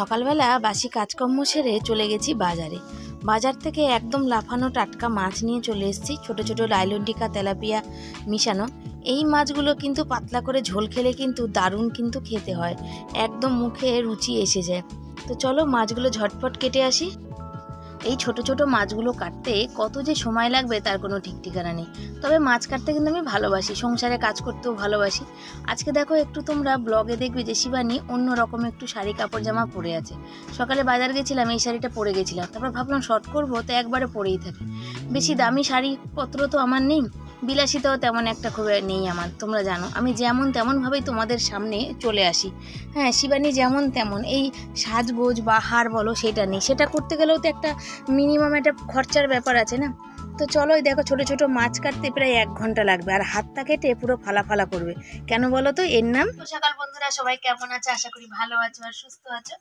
সকালবেলা বাসি কাজকর্ম সেরে চলে গেছি বাজারে। বাজার থেকে একদম লাফানো টাটকা মাছ নিয়ে চলে এসেছি, ছোট ছোট লাইলনটিকা তেলাপিয়া মিশানো। এই মাছগুলো কিন্তু পাতলা করে ঝোল খেলে কিন্তু দারুণ কিন্তু খেতে হয়, একদম মুখে রুচি এসে যায়। তো চলো মাছগুলো ঝটপট কেটে আসি। এই ছোট ছোট মাছগুলো কাটতে কত যে সময় লাগবে তার কোনো ঠিক ঠিকানা নেই, তবে মাছ কাটতে কিন্তু আমি ভালোবাসি, সংসারে কাজ করতেও ভালোবাসি। আজকে দেখো একটু তোমরা ব্লগে দেখবে যে শিবানী অন্য রকম একটু শাড়ি কাপড় জামা পরে আছে। সকালে বাজার গেছিলাম, এই শাড়িটা পরে গেছিলাম, তারপর ভাবলাম শর্ট করবো, তো একবারে পরেই থাকি। বেশি দামি শাড়িপত্র তো আমার নেই, বিলাসিতাও তেমন একটা খুব নেই আমার। তোমরা জানো আমি যেমন তেমনভাবেই তোমাদের সামনে চলে আসি। হ্যাঁ, শিবানী যেমন তেমন, এই সাজগোজ বা হার বলো সেটা নেই, সেটা করতে গেলেও তো একটা মিনিমাম একটা খরচার ব্যাপার আছে না। তো চলো দেখো ছোট ছোট মাছ কাটতে প্রায় 1 ঘন্টা লাগবে, আর হাতটা কেটে পুরো ফালা ফালা করবে। কেন বলো তো? এর নাম। সকাল বন্ধুরা, সবাই কেমন আছে? আশা করি ভালো আছো আর সুস্থ আছো।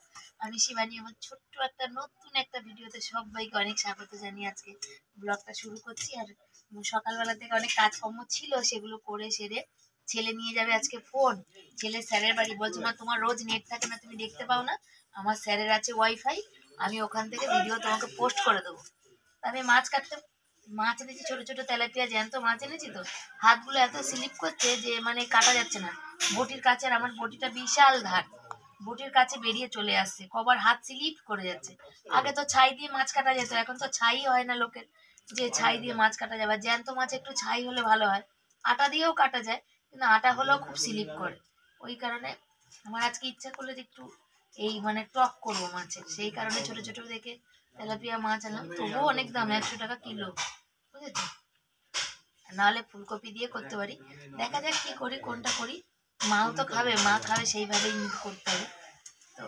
আমি শিবানী আমার ছোট্ট একটা নতুন একটা ভিডিওতে সবাইকে অনেক স্বাগত জানিয়ে আজকে ব্লগটা শুরু করছি। আর সকালবেলা থেকে অনেক কাজকর্ম ছিল, সেগুলো করে সেরে ছেলে নিয়ে যাবে আজকে ফোন। ছেলে স্যারের বাড়ি, বলছে মা তোমার রোজ নেট থাকে না, তুমি দেখতে পাও না? আমার স্যারের আছে ওয়াইফাই, আমি ওখান থেকে ভিডিও তোমাকে পোস্ট করে দেবো। আমি মাছ এনেছি, ছোট ছোট তেলাপিয়া জ্যান্ত মাছ এনেছি। তো হাতগুলো এত স্লিপ করছে যে মানে কাটা যাচ্ছে না। বটির কাছে, আর আমার বটিটা বিশাল ধার, বটির কাছে বেরিয়ে চলে আসছে, কবার হাত স্লিপ করে যাচ্ছে। আগে তো ছাই দিয়ে মাছ কাটা যেত, এখন তো ছাই হয় না লোকের যে ছাই দিয়ে মাছ কাটা যাবে। জ্যান্ত মাছ একটু ছাই হলে ভালো হয়, আটা দিয়েও কাটা যায়, কিন্তু আটা হলেও খুব স্লিপ করে। ওই কারণে আমার আজকে ইচ্ছা করলো যে একটু এই মানে টক করবো মাছের, সেই কারণে ছোট ছোট দেখে তেলাপিয়া মাছ আনলাম। তবুও অনেক দাম, 100 টাকা কিলো, বুঝেছো? নাহলে ফুলকপি দিয়ে করতে পারি, দেখা যাক কি করি, কোনটা করি। মাও তো খাবে, মা খাবে সেইভাবেই করতে হবে। তো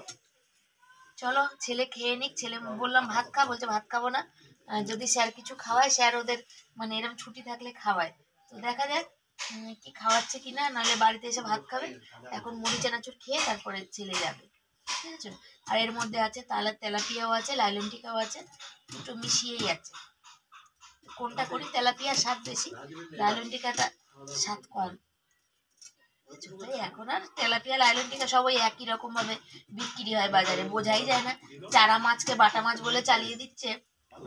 চলো ছেলে খেয়ে নিক। ছেলে বললাম ভাত খা, বলছে ভাত খাবো না, যদি স্যার কিছু খাওয়ায়, স্যার ওদের মানে এরকম ছুটি থাকলে খাওয়ায়, তো দেখা যাক কি খাওয়াচ্ছে কিনা, নাহলে বাড়িতে এসে ভাত খাবে। এখন মুড়ি চানাচুর খেয়ে তারপরে ছেলে যাবে, ঠিক আছে? আর এর মধ্যে আছে তেলাপিয়াও আছে, লাইলনটিকাও আছে, দুটো মিশিয়েই আছে। কোনটা করি? তেলাপিয়া স্বাদ বেশি, লাইলনটিকাটা স্বাদ কম। এখন আর তেলাপিয়া লাইলনটিকা সব ওই একই রকম ভাবে বিক্রি হয় বাজারে, বোঝাই যায় না। চারা মাছকে বাটা মাছ বলে চালিয়ে দিচ্ছে,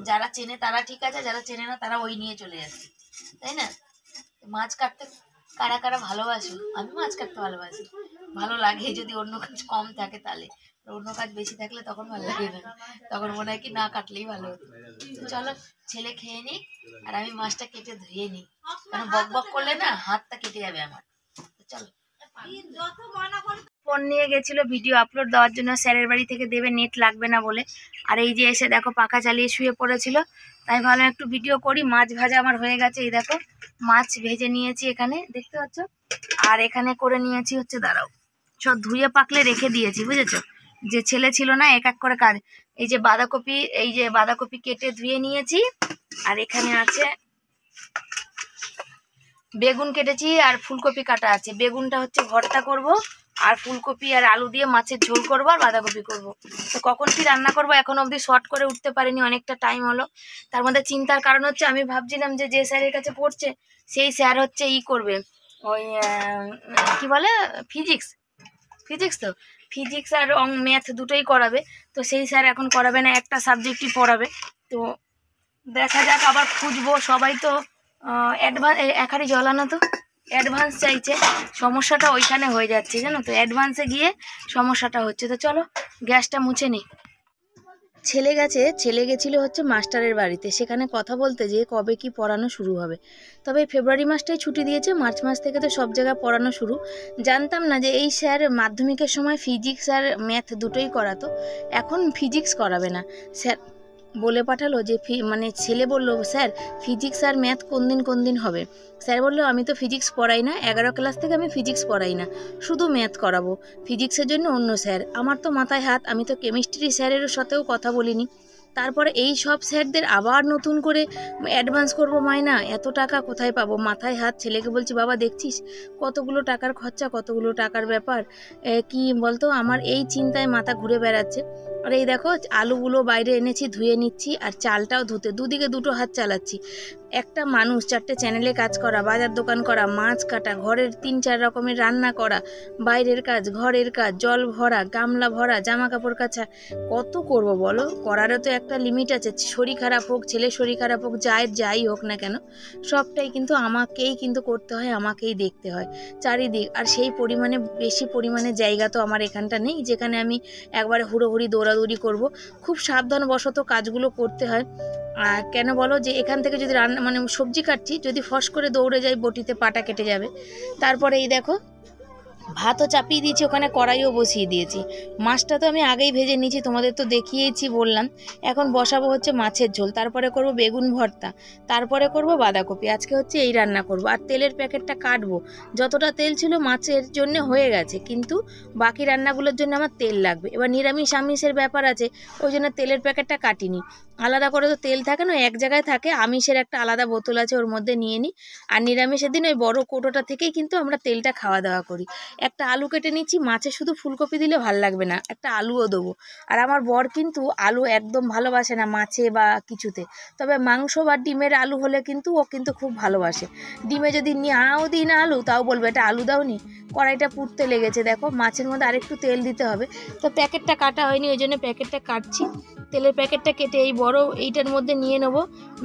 যারা চেনে তারা ঠিক আছে, যারা চেনে না তারা ওই নিয়ে চলে যাচ্ছে, তাই না? মাছ কাটতে কারা কারা ভালোবাসো? আমি মাছ কাটতে ভালোবাসি, ভালো লাগে যদি অন্য কাজ কম থাকে, তাহলে অন্য কাজ বেশি থাকলে তখন ভালো লাগে না, তখন মনে হয় কি না কাটলেই ভালো হতো। চলো ছেলে খেয়ে নি, আর আমি মাছটা কেটে ধুয়ে নিই, কারণ বক বক করলে না হাতটা কেটে যাবে আমার। চলো। ফোন নিয়ে গেছিল ভিডিও আপলোড দেওয়ার জন্য, স্যারের বাড়ি থেকে দেবে, নেট লাগবে না বলে। আর এই যে এসে দেখো পাখা চালিয়ে শুয়ে পড়েছিল, তাই ভাবলাম একটু ভিডিও করি। মাছ ভাজা আমার হয়ে গেছে, এই দেখো মাছ ভেজে নিয়েছি, এখানে দেখতে পাচ্ছ। আর এখানে করে নিয়েছি হচ্ছে, দাঁড়াও, সব ধুয়ে পাকলে রেখে দিয়েছি, বুঝেছো? যে ছেলে ছিল না, এক এক করে কাজ। এই যে বাঁধাকপি কেটে ধুয়ে নিয়েছি, আর এখানে আছে বেগুন কেটেছি, আর ফুলকপি কাটা আছে। বেগুনটা হচ্ছে ভর্তা করব, আর ফুলকপি আর আলু দিয়ে মাছের ঝোল করবো, আর বাঁধাকপি করব। তো কখন কি রান্না করব এখন অবধি শর্ট করে উঠতে পারিনি, অনেকটা টাইম হলো। তার মধ্যে চিন্তার কারণ হচ্ছে আমি ভাবছিলাম যে স্যারের কাছে পড়ছে সেই স্যার হচ্ছে করবে ওই কি বলে ফিজিক্স তো ফিজিক্স আর ম্যাথ দুটোই করাবে। তো সেই স্যার এখন করাবে না, একটা সাবজেক্টই পড়াবে। তো দেখা যাক, আবার খুঁজবো। সবাই তো অ্যাডভান্স, একারি জ্বলানো তো অ্যাডভান্স চাইছে, সমস্যাটা ওইখানে হয়ে যাচ্ছে, জানো তো, অ্যাডভান্সে গিয়ে সমস্যাটা হচ্ছে। তো চলো গ্যাসটা মুছে নিই। ছেলে গেছিলো হচ্ছে মাস্টারের বাড়িতে, সেখানে কথা বলতে যে কবে কি পড়ানো শুরু হবে। তবে ফেব্রুয়ারি মাসটাই ছুটি দিয়েছে, মার্চ মাস থেকে তো সব জায়গায় পড়ানো শুরু। জানতাম না যে এই স্যার মাধ্যমিকের সময় ফিজিক্স আর ম্যাথ দুটোই করাতো, এখন ফিজিক্স করাবে না। স্যার বলে পাঠালো যে মানে ছেলে বলল, স্যার ফিজিক্স আর ম্যাথ কোন দিন হবে? স্যার বললো আমি তো ফিজিক্স পড়াই না, 11 ক্লাস থেকে আমি ফিজিক্স পড়াই না, শুধু ম্যাথ করাবো, ফিজিক্সের জন্য অন্য স্যার। আমার তো মাথায় হাত, আমি তো কেমিস্ট্রি স্যারের সাথেও কথা বলিনি। তারপরে এই সব স্যারদের আবার নতুন করে অ্যাডভান্স করবো মাইনা, এত টাকা কোথায় পাবো? মাথায় হাত। ছেলেকে বলছি, বাবা দেখছিস কতগুলো টাকার খরচা, কতগুলো টাকার ব্যাপার, কি বলতো, আমার এই চিন্তায় মাথা ঘুরে বেড়াচ্ছে। আর এই দেখো আলুগুলো বাইরে এনেছি, ধুয়ে নিচ্ছি, আর চালটাও ধুতে দুদিকে দুটো হাত চালাচ্ছি। একটা মানুষ 4টে চ্যানেলে কাজ করা, বাজার দোকান করা, মাছ কাটা, ঘরের 3-4 রকমের রান্না করা, বাইরের কাজ, ঘরের কাজ, জল ভরা, গামলা ভরা, জামা কাপড় কাচা, কত করব বলো? করারও তো একটা লিমিট আছে। শরীর খারাপ হোক, ছেলের শরীর খারাপ হোক, যাই হোক না কেন, সবটাই কিন্তু আমাকেই কিন্তু করতে হয়, আমাকেই দেখতে হয় চারিদিক। আর সেই পরিমাণে বেশি পরিমাণে জায়গা তো আমার এখানটা নেই যেখানে আমি একবারে হুড়োহুড়ি দৌড়াদৌড়ি করব। খুব সাবধানবশত কাজগুলো করতে হয়। আর কেন বলো, যে এখান থেকে যদি রান্না মানে সবজি কাটছি, যদি ফস করে দৌড়ে যাই বটিতে পাটা কেটে যাবে। তারপরে এই দেখো ভাতও চাপিয়ে দিয়েছি, ওখানে কড়াইও বসিয়ে দিয়েছি। মাছটা তো আমি আগেই ভেজে নিয়েছি, তোমাদের তো দেখিয়েছি বললাম। এখন বসাবো হচ্ছে মাছের ঝোল, তারপরে করব বেগুন ভর্তা, তারপরে করব বাঁধাকপি। আজকে হচ্ছে এই রান্না করব। আর তেলের প্যাকেটটা কাটবো, যতটা তেল ছিল মাছের জন্য হয়ে গেছে, কিন্তু বাকি রান্নাগুলোর জন্য আমার তেল লাগবে। এবার নিরামিষ আমিষের ব্যাপার আছে, ওই জন্য তেলের প্যাকেটটা কাটিনি। আলাদা করে তো তেল থাকে না, এক জায়গায় থাকে। আমিষের একটা আলাদা বোতল আছে, ওর মধ্যে নিয়ে নিই। আর নিরামিষের দিন ওই বড় কৌটোটা থেকেই কিন্তু আমরা তেলটা খাওয়া দাওয়া করি। একটা আলু কেটে নিচ্ছি, মাছে শুধু ফুলকপি দিলে ভাল লাগবে না, একটা আলুও দেবো। আর আমার বর কিন্তু আলু একদম ভালোবাসে না মাছে বা কিছুতে, তবে মাংস বা ডিমের আলু হলে কিন্তু ও কিন্তু খুব ভালোবাসে। ডিমে যদি নাও দিই না আলু, তাও বলবে এটা আলু দাওনি। কড়াইটা পুড়তে লেগেছে, দেখো মাছের মধ্যে আরেকটু তেল দিতে হবে। তো প্যাকেটটা কাটা হয়নি, ওই জন্য প্যাকেটটা কাটছি। তেলের প্যাকেটটা কেটে এই বড় এইটার মধ্যে নিয়ে নেব,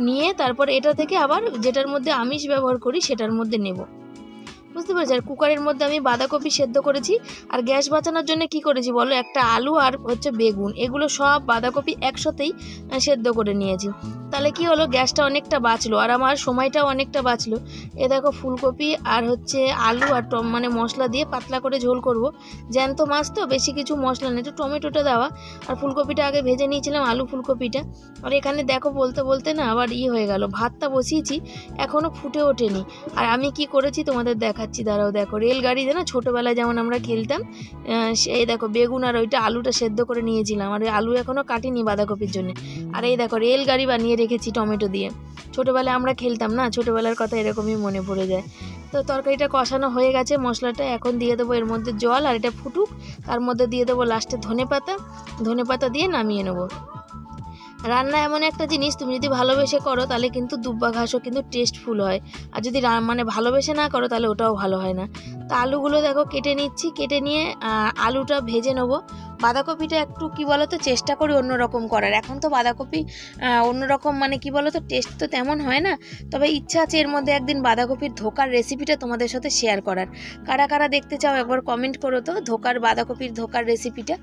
নিয়ে তারপর এটা থেকে আবার যেটার মধ্যে আমিষ ব্যবহার করি সেটার মধ্যে নেব, বুঝতে পেরেছি। আর কুকারের মধ্যে আমি বাঁধাকপি সেদ্ধ করেছি। আর গ্যাস বাঁচানোর জন্য কি করেছি বলো, একটা আলু আর হচ্ছে বেগুন, এগুলো সব বাঁধাকপি একসাথেই সেদ্ধ করে নিয়েছি। তাহলে কি হলো, গ্যাসটা অনেকটা বাঁচলো আর আমার সময়টাও অনেকটা বাঁচলো। এ দেখো ফুলকপি আর হচ্ছে আলু আর মানে মশলা দিয়ে পাতলা করে ঝোল করব। জ্যান্ত মাছ তো, বেশি কিছু মশলা নেই, একটু টমেটোটা দেওয়া। আর ফুলকপিটা আগে ভেজে নিয়েছিলাম, আলু ফুলকপিটা। আর এখানে দেখো বলতে বলতে না আবার হয়ে গেল, ভাতটা বসিয়েছি এখনও ফুটে ওঠেনি। আর আমি কি করেছি তোমাদের দেখাচ্ছি, দাঁড়াও। দেখো রেলগাড়িতে না ছোটোবেলায় যেমন আমরা খেলতাম, সেই দেখো বেগুন আর ওইটা আলুটা সেদ্ধ করে নিয়েছিলাম। আর ওই আলু এখনও কাটিনি বাঁধাকপির জন্য। আর এই দেখো রেলগাড়ি বানিয়ে রেখেছি টমেটো দিয়ে। ছোটোবেলায় আমরা খেলতাম না, ছোটোবেলার কথা এরকমই মনে পড়ে যায়। তো তরকারিটা কষানো হয়ে গেছে, মশলাটা এখন দিয়ে দেবো এর মধ্যে জল, আর এটা ফুটুক। তার মধ্যে দিয়ে দেবো লাস্টে ধনেপাতা দিয়ে নামিয়ে নেবো। রান্না এমন একটা জিনিস, তুমি যদি ভালোবেসে করো তাহলে কিন্তু দুব্বা ঘাসও কিন্তু টেস্টফুল হয়। আর যদি মানে ভালোবেসে না করো তাহলে ওটাও ভালো হয় না। তো আলুগুলো দেখো কেটে নিচ্ছি, কেটে নিয়ে আলুটা ভেজে নেবো। বাঁধাকপিটা একটু কি বলতো চেষ্টা করি অন্যরকম করার। এখন তো বাঁধাকপি অন্যরকম মানে কি বলতো টেস্ট তো তেমন হয় না, তবে ইচ্ছা আছে এর মধ্যে একদিন বাঁধাকপির ধোকার রেসিপিটা তোমাদের সাথে শেয়ার করার। কারা কারা দেখতে চাও একবার কমেন্ট করো তো, বাঁধাকপির ধোকার রেসিপিটা।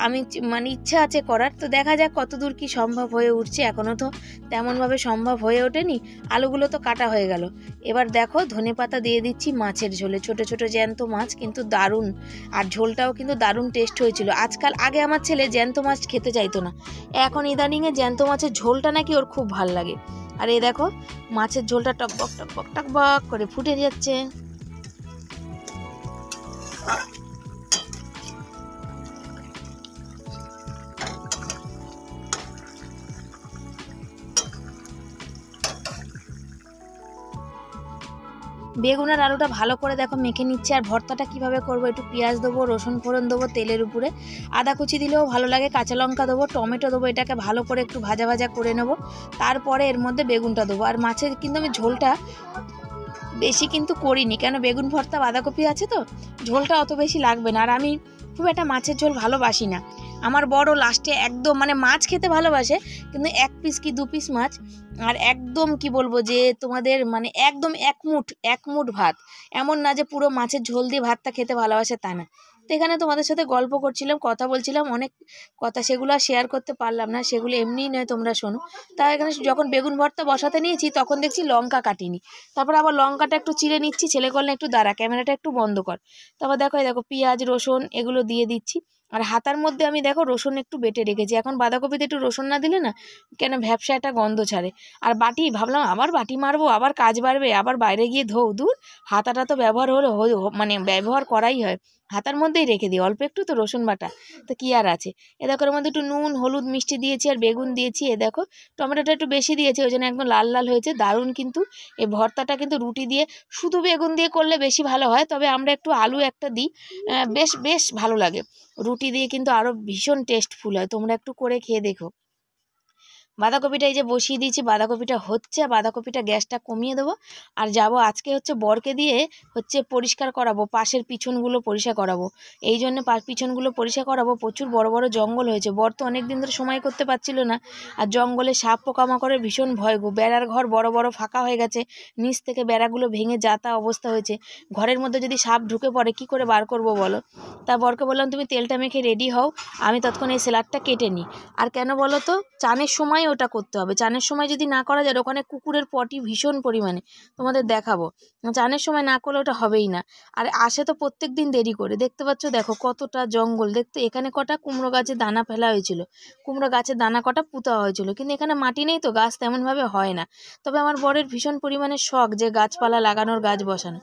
আমি মানে ইচ্ছা আছে করার, তো দেখা যাক কতদূর কি সম্ভব হয়ে উঠছে। এখনও তো তেমনভাবে সম্ভব হয়ে ওঠেনি। আলুগুলো তো কাটা হয়ে গেল। এবার দেখো ধনেপাতা দিয়ে দিচ্ছি মাছের ঝোলে, ছোট ছোট জ্যান্ত মাছ, কিন্তু দারুণ। আর ঝোলটাও কিন্তু দারুণ টেস্ট হয়েছিল। আগে আমার ছেলে জ্যান্ত মাছ খেতে চাইতো না, এখন ইদানিংয়ে জ্যান্ত মাছের ঝোলটা নাকি ওর খুব ভাল লাগে। আর এই দেখো মাছের ঝোলটা টকবক টকবক টকবক করে ফুটে যাচ্ছে। বেগুন আর আলুটা ভালো করে দেখো মেখে নিচ্ছে। আর ভর্তাটা কিভাবে করবো, একটু পেঁয়াজ দেবো, রসুন ফোড়ন দেবো তেলের উপরে, আদা কুচি দিলেও ভালো লাগে, কাঁচা লঙ্কা দেবো, টমেটো দেবো, এটাকে ভালো করে একটু ভাজা ভাজা করে নেবো। তারপরে এর মধ্যে বেগুনটা দেবো। আর মাছের কিন্তু আমি ঝোলটা বেশি কিন্তু করিনি, কেন বেগুন ভর্তা বাঁধাকপি আছে তো, ঝোলটা অত বেশি লাগবে না। আর আমি খুব একটা মাছের ঝোল ভালোবাসি না। আমার বড় লাস্টে একদম মানে মাছ খেতে ভালোবাসে, কিন্তু 1 পিস কি 2 পিস মাছ, আর একদম কি বলবো যে তোমাদের মানে একদম এক মুঠ ভাত। এমন না যে পুরো মাছের ঝোল দিয়ে ভাতটা খেতে ভালোবাসে, তা না। তো এখানে তোমাদের সাথে গল্প করছিলাম, কথা বলছিলাম, অনেক কথা, সেগুলো আর শেয়ার করতে পারলাম না, সেগুলো এমনিই নয়, তোমরা শোনো। তা এখানে যখন বেগুন ভর্তা বসাতে নিয়েছি তখন দেখছি লঙ্কা কাটিনি। তারপর আবার লঙ্কাটা একটু চিড়ে নিচ্ছি, ছেলে করলে একটু দাঁড়া, ক্যামেরাটা একটু বন্ধ কর। তারপর দেখো পেঁয়াজ রসুন এগুলো দিয়ে দিচ্ছি। আর হাতার মধ্যে আমি দেখো রসুন একটু বেটে রেখেছি। এখন বাঁধাকপিতে একটু রসুন না দিলে না কেন ভ্যাপসা একটা গন্ধ ছাড়ে। আর ভাবলাম আবার বাটি মারবো, আবার কাজ বাড়বে, আবার বাইরে গিয়ে দূর, হাতাটা তো ব্যবহার মানে ব্যবহার করাই হয়, হাতার মধ্যেই রেখে দিই, অল্প একটু তো রসুন বাটা, তো কি আর আছে। এ দেখো এর মধ্যে একটু নুন হলুদ মিষ্টি দিয়েছি, আর বেগুন দিয়েছি। এ দেখো টমেটোটা একটু বেশি দিয়েছি, ওই জন্য একদম লাল লাল হয়েছে, দারুণ। কিন্তু এই ভর্তাটা কিন্তু রুটি দিয়ে শুধু বেগুন দিয়ে করলে বেশি ভালো হয়, তবে আমরা একটু আলু একটা দিই, বেশ ভালো লাগে। রুটি দিয়ে কিন্তু আরও ভীষণ টেস্টফুল হয়, তোমরা একটু করে খেয়ে দেখো। বাঁধাকপিটা এই যে বসিয়ে দিয়েছি, বাঁধাকপিটা হচ্ছে, বাঁধাকপিটা গ্যাসটা কমিয়ে দেবো। আর যাব আজকে হচ্ছে বরকে দিয়ে হচ্ছে পরিষ্কার করাবো, পাশের পিছনগুলো পরিষ্কার করাবো। এই জন্য পিছনগুলো পরিষ্কার করাবো। প্রচুর বড় বড় জঙ্গল হয়েছে, বর তো অনেক দিন ধরে সময় করতে পারছিল না। আর জঙ্গলে সাপ পোকামাকড়ের ভীষণ ভয় গো। বেড়ার ঘর বড় বড় ফাঁকা হয়ে গেছে, নিচ থেকে বেড়াগুলো ভেঙে যাতা অবস্থা হয়েছে। ঘরের মধ্যে যদি সাপ ঢুকে পড়ে কি করে বার করব বলো। তা বরকে বললাম তুমি তেলটা মেখে রেডি হও, আমি তৎক্ষণ এই স্যালাডটা কেটে নিই। আর কেন বলো তো, চানের সময় ওটা করতে হবে। চানের সময় যদি না করা যায়, ওখানে কুকুরের পটি ভীষণ পরিমাণে, তোমাদের দেখাবো। চানের সময় না করলে ওটা হবেই না। আর আসে তো প্রত্যেক দিন দেরি করে, দেখতে পাচ্ছ দেখো কতটা জঙ্গল। দেখতে এখানে কটা কুমড়ো গাছের দানা ফেলা হয়েছিল, কুমড়ো গাছের দানা কটা পুঁতা হয়েছিল, কিন্তু এখানে মাটি নেই তো গাছ তেমনভাবে হয় না। তবে আমার বরের ভীষণ পরিমাণে শখ যে গাছপালা লাগানোর, গাছ বসানো।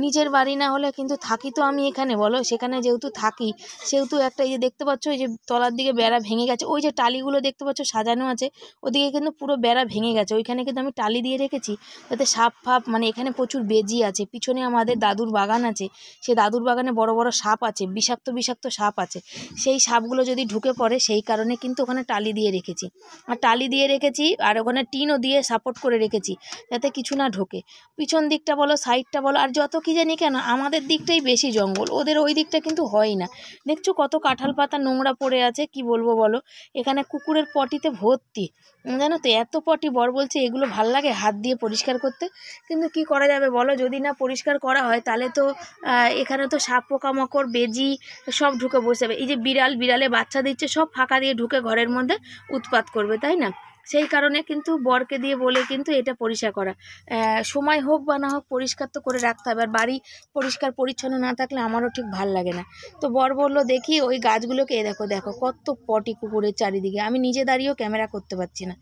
নিজের বাড়ি না হলে কিন্তু থাকি তো আমি এখানে বলো, সেখানে যেহেতু থাকি সেহেতু একটা এই যে দেখতে পাচ্ছ এই যে তলার দিকে বেড়া ভেঙে গেছে, ওই যে টালিগুলো দেখতে পাচ্ছ সাজানো আছে, ওদিকে কিন্তু পুরো বেড়া ভেঙে গেছে। ওইখানে কিন্তু আমি টালি দিয়ে রেখেছি যাতে সাপ ফাপ, মানে এখানে প্রচুর বেজি আছে। পিছনে আমাদের দাদুর বাগান আছে, সেই দাদুর বাগানে বড় বড় সাপ আছে, বিষাক্ত বিষাক্ত সাপ আছে। সেই সাপগুলো যদি ঢুকে পড়ে, সেই কারণে কিন্তু ওখানে টালি দিয়ে রেখেছি। আর টালি দিয়ে রেখেছি আর ওখানে টিনও দিয়ে সাপোর্ট করে রেখেছি যাতে কিছু না ঢোকে। পিছন দিকটা বলো, সাইডটা বলো, আর যত কি জানি কেন আমাদের দিকটাই বেশি জঙ্গল, ওদের ওই দিকটা কিন্তু হয় না। দেখছো কত কাঁঠাল পাতা নোংরা পড়ে আছে, কি বলবো বলো। এখানে কুকুরের পটিতে ভর্তি, জানো তো এত পটি। বর বলছে এগুলো ভাল লাগে হাত দিয়ে পরিষ্কার করতে, কিন্তু কি করা যাবে বলো, যদি না পরিষ্কার করা হয় তাহলে তো এখানে তো সাপ পোকামাকড় বেজি সব ঢুকে বসে যাবে। এই যে বিড়ালে বাচ্চা দিচ্ছে, সব ফাঁকা দিয়ে ঢুকে ঘরের মধ্যে উৎপাত করবে, তাই না। সেই কারণে কিন্তু বরকে দিয়ে বলে কিন্তু এটা পরিষ্কার করা, সময় হোক বা না হোক পরিষ্কার তো করে রাখতে হবে। আর বাড়ি পরিষ্কার পরিচ্ছন্ন না থাকলে আমারও ঠিক ভাল লাগে না। তো বর বললো দেখি ওই গাছগুলোকে, দেখো দেখো কত পটি কুকুরের চারিদিকে, আমি নিজে দাঁড়িয়েও ক্যামেরা করতে পারছি না।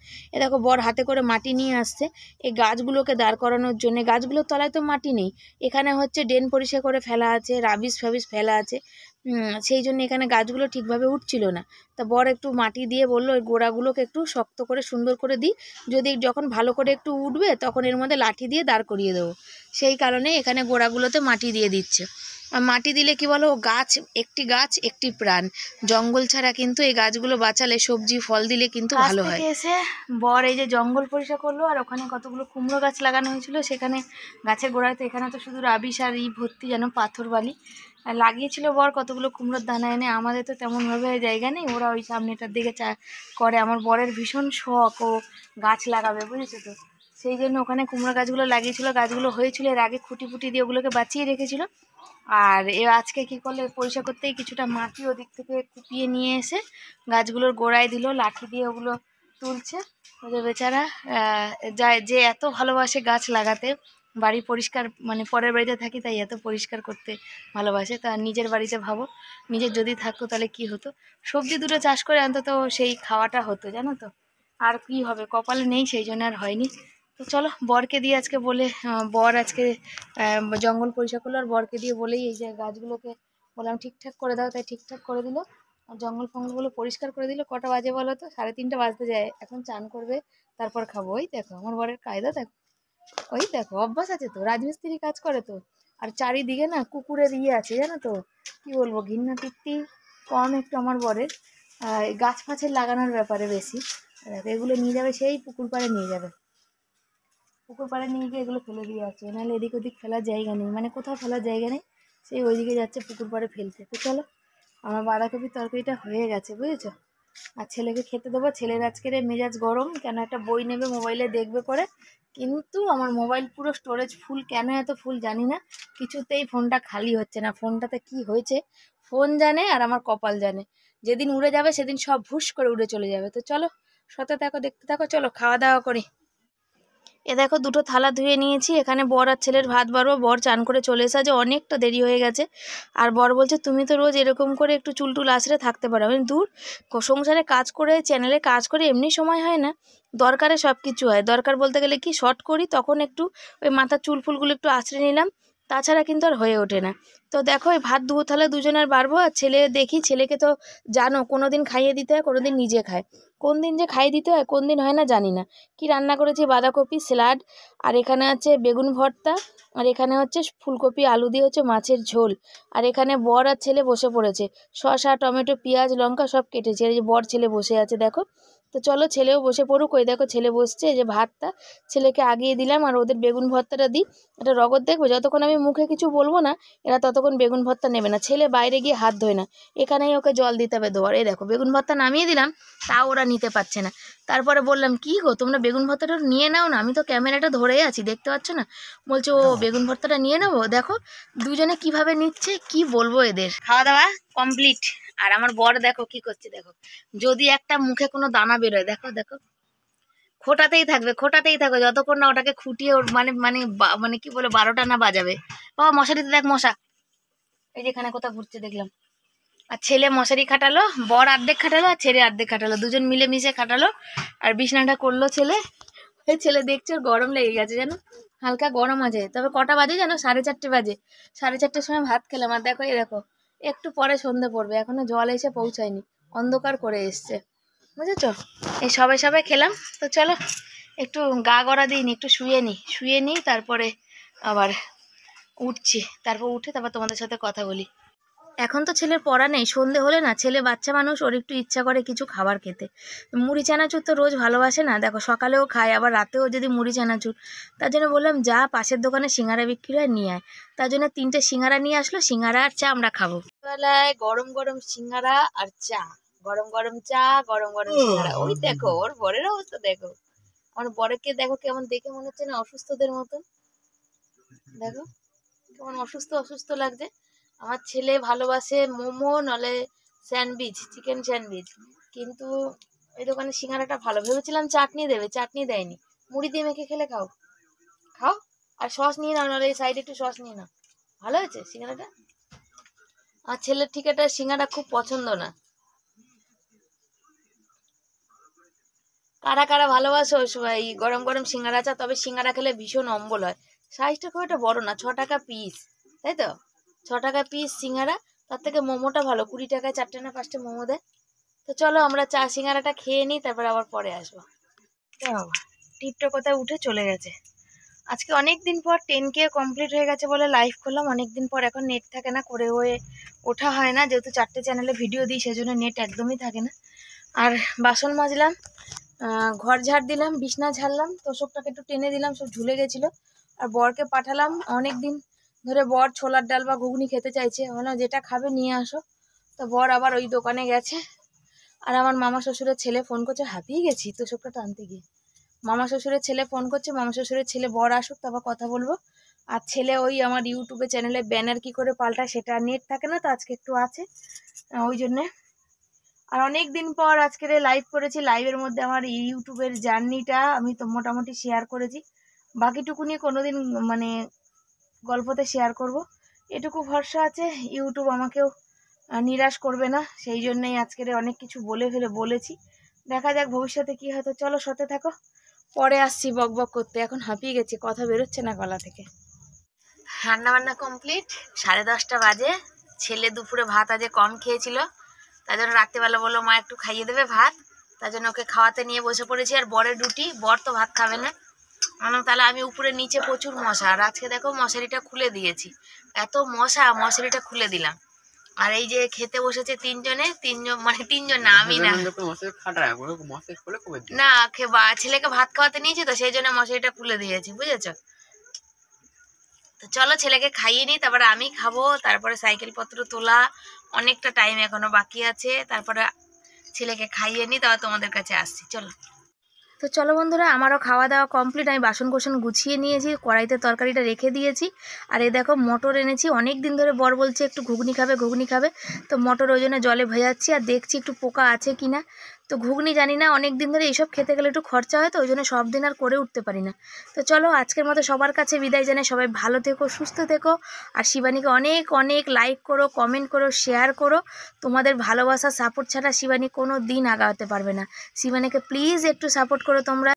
দেখো বর হাতে করে মাটি নিয়ে আসছে এই গাছগুলোকে দাঁড় করানোর জন্য। গাছগুলোর তলায় তো মাটি নেই, এখানে হচ্ছে ড্রেন পরিষ্কার করে ফেলা আছে, রাবিশ ফাবিশ ফেলা আছে। সেই জন্য এখানে গাছগুলো ঠিকভাবে উঠছিল না। তা বর একটু মাটি দিয়ে বললো ওই গোড়াগুলোকে একটু শক্ত করে সুন্দর করে দিই, যদি যখন ভালো করে একটু উঠবে তখন এর মধ্যে লাঠি দিয়ে দাঁড় করিয়ে দেবো। সেই কারণে এখানে গোড়াগুলোতে মাটি দিয়ে দিচ্ছে। আর মাটি দিলে কি বলো, গাছ একটি প্রাণ, জঙ্গল ছাড়া কিন্তু এই গাছগুলো বাঁচালে, সবজি ফল দিলে কিন্তু ভালো হয়। এসে বর এই যে জঙ্গল পরিষ্কার করলো, আর ওখানে কতগুলো কুমড়ো গাছ লাগানো হয়েছিল, সেখানে গাছের গোড়ায় তো এখানে তো শুধু রাবিশ আর ভর্তি যেন পাথর বালি লাগিয়েছিল বর কতগুলো কুমড়োর দানা এনে। আমাদের তো তেমনভাবে জায়গা নেই, ওরা ওই সামনেটার দিকে করে। আমার বরের ভীষণ শখ, ও গাছ লাগাবে বুঝেছো তো, সেই জন্য ওখানে কুমড়ো গাছগুলো লাগিয়েছিল। গাছগুলো হয়েছিল এর আগে, খুঁটি ফুটি দিয়ে ওগুলোকে বাঁচিয়ে রেখেছিল। আর আজকে কি করলে, পরিষ্কার করতেই কিছুটা মাটি ওদিক থেকে কুপিয়ে নিয়ে এসে গাছগুলোর গোড়ায় দিল, লাঠি দিয়ে ওগুলো তুলছে। ওদের বেচারা যায় যে এত ভালোবাসে গাছ লাগাতে, বাড়ি পরিষ্কার, মানে পরের বাড়িতে থাকি তাই এত পরিষ্কার করতে ভালোবাসে। তা নিজের বাড়িতে ভাবো, নিজের যদি থাকতো তাহলে কি হতো, সবজি দুটো চাষ করে অন্তত সেই খাওয়াটা হতো, জানো তো। আর কি হবে, কপালে নেই, সেই জন্য আর হয়নি। তো চলো বরকে দিয়ে আজকে বলে, বর আজকে জঙ্গল পরিষ্কার করলো, আর বরকে দিয়ে বলেই এই যে গাছগুলোকে বললাম ঠিকঠাক করে দাও, তাই ঠিকঠাক করে দিল। আর জঙ্গল ফঙ্গলগুলো পরিষ্কার করে দিল। কটা বাজে বলো তো, 3:30 বাজতে যায়। এখন চান করবে, তারপর খাবো। ওই দেখো আমার বরের কায়দা দেখো, ওই দেখো অভ্যাস আছে তো, রাজমিস্ত্রি কাজ করে তো। আর চারিদিকে না কুকুরের আছে জানো তো, কি বলবো, ঘৃণা তৃপ্তি কম একটু আমার বরের। গাছ ফাছের লাগানোর ব্যাপারে বেশি। দেখো এগুলো নিয়ে যাবে, সেই পুকুর পাড়ে নিয়ে যাবে, পুকুর পাড়ে নিয়ে গিয়ে এগুলো ফেলে দিয়ে আছে, নাহলে এদিক ওদিক ফেলার জায়গা নেই, মানে কোথাও ফেলার জায়গা নেই, সেই ওইদিকে যাচ্ছে পুকুর পাড়ে ফেলতে। তো চলো আমার বাঁধাকপির তরকারিটা হয়ে গেছে বুঝেছো। আর ছেলেকে খেতে দেবো। ছেলের আজকের মেজাজ গরম, কেন একটা বই নেবে মোবাইলে দেখবে করে, কিন্তু আমার মোবাইল পুরো স্টোরেজ ফুল। কেন এত ফুল জানি না, কিছুতেই ফোনটা খালি হচ্ছে না। ফোনটাতে কি হয়েছে ফোন জানে আর আমার কপাল জানে। যেদিন উড়ে যাবে সেদিন সব ভুস করে উড়ে চলে যাবে। তো চলো সাথে থাকো, দেখতে থাকো, চলো খাওয়া দাওয়া করি। দেখো দুটো থালা ধুয়ে নিয়েছি, এখানে বর আর ছেলের ভাত বাড়বো। বর চান করে চলে এসে যে অনেকটা দেরি হয়ে গেছে। আর বর বলছে তুমি তো রোজ এরকম করে একটু চুলটুল আছড়ে থাকতে পারো। আমি দূর, সংসারে কাজ করে, চ্যানেলে কাজ করে এমনি সময় হয় না, দরকারে সব কিছু হয়। দরকার বলতে গেলে কি, শর্ট করি তখন একটু ওই মাথার চুল ফুলগুলো একটু আছড়ে নিলাম, তাছাড়া কিন্তু আর হয়ে ওঠে না। তো দেখো এই ভাত দুটো থালা দুজনের বাড়বো। আর ছেলে দেখি, ছেলেকে তো জানো কোনো দিন খাইয়ে দিতে হয়, কোনো দিন নিজে খায়, কোন দিন যে খাইয়ে দিতে হয় কোন দিন হয় না জানি না। কি রান্না করেছি, বাঁধাকপি স্যালাড, আর এখানে আছে বেগুন ভর্তা, আর এখানে হচ্ছে ফুলকপি আলু দিয়ে হচ্ছে মাছের ঝোল। আর এখানে বর আর ছেলে বসে পড়েছে, শসা টমেটো পেঁয়াজ লঙ্কা সব কেটেছে। এই যে বর ছেলে বসে আছে দেখো, তো চলো ছেলেও বসে পড়ুক। ওই দেখো ছেলে বসছে, এই যে ভাতটা ছেলেকে আগিয়ে দিলাম আর ওদের বেগুন ভর্তাটা দিই। এটা রগত দেখবো, যতক্ষণ আমি মুখে কিছু বলবো না এরা ততক্ষণ বেগুন ভর্তা নেবে না। ছেলে বাইরে গিয়ে হাত ধোয় না, এখানেই ওকে জল দিতে হবে দেওয়ার। এই দেখো বেগুন ভর্তা নামিয়ে দিলাম, তাও ওরা নিতে পারছে না। তারপরে বললাম কি গো তোমরা বেগুন ভর্তাটা নিয়ে নাও না, আমি তো ক্যামেরাটা ধরেই আছি, দেখতে পাচ্ছ না? বলছে ও বেগুন ভর্তাটা নিয়ে নেবো। দেখো দুজনে কিভাবে নিচ্ছে, কি বলবো এদের। খাওয়া দাওয়া কমপ্লিট। আর আমার বর দেখো কি করছে, দেখো যদি একটা মুখে কোনো দানা বেরোয়, দেখো দেখো খোটাতেই থাকবে, খোটাতেই থাকবে যতক্ষণ না ওটাকে খুঁটিয়ে ওর মানে মানে মানে কি বলে 12টা না বাজাবে। বাবা মশারিতে দেখ মশা, এই যেখানে কোথাও ঘুরছে দেখলাম। আর ছেলে মশারি খাটালো, বর অর্ধেক খাটালো আর ছেলে অর্ধেক খাটালো, দুজন মিলে মিশে খাটালো। আর বিছানাটা করলো ছেলে। এই ছেলে দেখছে ওর গরম লেগে গেছে জানো, হালকা গরম আছে। তবে কটা বাজে জানো, 4:30 বাজে। 4:30টার সময় ভাত খেলাম আর দেখো এই দেখো একটু পরে সন্ধে পড়বে, এখনো জল এসে পৌঁছায়নি, অন্ধকার করে এসছে, বুঝেছো? এই সবে সবে খেলাম। তো চলো একটু গা গড়া দিইনি, একটু শুয়ে নিই তারপরে আবার উঠছি। তারপর উঠে তারপর তোমাদের সাথে কথা বলি। এখন তো ছেলের পড়া নেই, সন্ধে হলে না ছেলে বাচ্চা মানুষ, ওর একটু ইচ্ছা করে কিছু খাবার খেতে। মুড়ি চানাচুর তো রোজ ভালোবাসে না, দেখো সকালেও খায় আবার রাতেও যদি মুড়ি চানাচুর। তার জন্য বললাম যা পাশের দোকানে সিঙ্গারা বিক্রি হয় নিয়ে আয়। তার জন্য 3টে সিঙ্গারা নিয়ে আসলো, সিঙ্গারা আর চা আমরা খাবো। বেলায় গরম গরম সিঙ্গারা আর চা, গরম গরম চা, গরম গরম সিঙ্গারা। ওই দেখো ওর বরের অবস্থা দেখো, আমার বরকে দেখো কেমন দেখে মনে হচ্ছে না অসুস্থদের মতন, দেখো কেমন অসুস্থ অসুস্থ লাগছে। আমার ছেলে ভালোবাসে মোমো নলে স্যান্ডউইচ, চিকেন স্যান্ডউইচ, কিন্তু এই দোকানে সিঙ্গারাটা ভালো। ভেবেছিলাম চাটনি দেবে, চাটনি দেয়নি। মুড়ি দিয়ে মেখে খেলে খাও, খাও আর সস নিয়ে নাও, নাহলে এই সাইডে একটু সস নিয়ে নাও। ভালো হয়েছে সিঙ্গারাটা। আমার ছেলের ঠিক এটা সিঙ্গারা খুব পছন্দ না। কারা কারা ভালোবাসো এই গরম গরম সিঙ্গারা চা? তবে সিঙ্গারা খেলে ভীষণ অম্বল হয়। সাইজটা খুব একটা বড় না, 6 টাকা পিস, তাই তো? 6 টাকা পিস সিঙ্গারা, তার থেকে মোমোটা ভালো, 20 টাকায় 4টে না 5টে মোমো দেয়। তো চলো আমরা চা সিঙ্গারাটা খেয়ে নিই, তারপর আবার পরে আসবো। বাবা টিপটা কোথায় উঠে চলে গেছে। আজকে অনেক দিন পর 10K কমপ্লিট হয়ে গেছে বলে লাইভ করলাম অনেক দিন পর। এখন নেট থাকে না, করে হয়ে ওঠা হয় না, যেহেতু 4টে চ্যানেলে ভিডিও দিই সেজন্য নেট একদমই থাকে না। আর বাসন মাজলাম, ঘর ঝাড় দিলাম, বিছনা ঝাড়লাম, তোষকটাকে একটু টেনে দিলাম, সব ঝুলে গেছিলো। আর বরকে পাঠালাম, অনেক দিন ধরে বর ছোলার ডাল বা ঘুগনি খেতে চাইছে, বললাম যেটা খাবে নিয়ে আসো। তো বর আবার ওই দোকানে গেছে। আর আমার মামা শ্বশুরের ছেলে ফোন করছে, হাঁপিয়ে গেছি তোষকটা টানতে গিয়ে। মামা শ্বশুরের ছেলে ফোন করছে, মামা শ্বশুরের ছেলে বর আসুক তারপর কথা বলবো। আর ছেলে ওই আমার ইউটিউবে চ্যানেলে ব্যানার কি করে পাল্টায় সেটা নেট থাকে না, তো আজকে একটু আছে ওই জন্যে। আর অনেক দিন পর আজকে লাইভ করেছি, লাইভের মধ্যে আমার ইউটিউবের জার্নিটা আমি তো মোটামুটি শেয়ার করেছি, বাকিটুকু নিয়ে কোনোদিন মানে গল্পতে শেয়ার করব। এটুকু ভরসা আছে ইউটিউব আমাকেও নিরাশ করবে না, সেই জন্যই আজকের অনেক কিছু বলেছি। দেখা যাক ভবিষ্যতে কি হয়তো। চলো সাথে থাকো, পরে আসছি বক বক করতে। এখন হাঁপিয়ে গেছি, কথা বেরোচ্ছে না গলা থেকে। রান্না বান্না কমপ্লিট, 10:30 বাজে। ছেলে দুপুরে ভাত আজকে কম খেয়েছিল, তার জন্য রাত্রিবেলা বললো মা একটু খাইয়ে দেবে ভাত, তার জন্য ওকে খাওয়াতে নিয়ে বসে পড়েছি। আর বরের রুটি, বর তো ভাত খাবে না। তাহলে আমি উপরে নিচে প্রচুর মশা, আর আজকে দেখো মশারিটা খুলে দিয়েছি, এত মশা মশারিটা খুলে দিলাম। আর এই যে খেতে বসেছে তিনজন মানে তিনজন না, আমি না, ছেলেকে ভাত খাওয়াতে নিয়েছি তো সেই জন্য মশারিটা খুলে দিয়েছি, বুঝেছো? তো চলো ছেলেকে খাইয়ে নিই, তারপরে আমি খাবো, তারপরে সাইকেল পত্র তোলা, অনেকটা টাইম এখনো বাকি আছে। তারপরে ছেলেকে খাইয়ে নিই, তারপর তোমাদের কাছে আসছি। চলো। তো চলো বন্ধুরা, আমারও খাওয়া দাওয়া কমপ্লিট। আমি বাসন কোসন গুছিয়ে নিয়েছি, কড়াইতে তরকারিটা রেখে দিয়েছি। আর এই দেখো মটর এনেছি, অনেক দিন ধরে বর বলছে একটু ঘুগনি খাবে, তো মটর ওই জন্য জলে ভেজাচ্ছি আর দেখছি একটু পোকা আছে কি না। তো ঘুগনি জানি না, অনেক দিন ধরে এইসব খেতে গেলে একটু খরচা হয়, তো ওই জন্য সব দিন আর করে উঠতে পারি না। তো চলো আজকের মতো সবার কাছে বিদায় জানাই, সবাই ভালো থেকো, সুস্থ থেকো। আর শিবানীকে অনেক অনেক লাইক করো, কমেন্ট করো, শেয়ার করো। তোমাদের ভালোবাসা সাপোর্ট ছাড়া শিবানী কোনো দিন আগাতে পারবে না। শিবানীকে প্লিজ একটু সাপোর্ট করো তোমরা।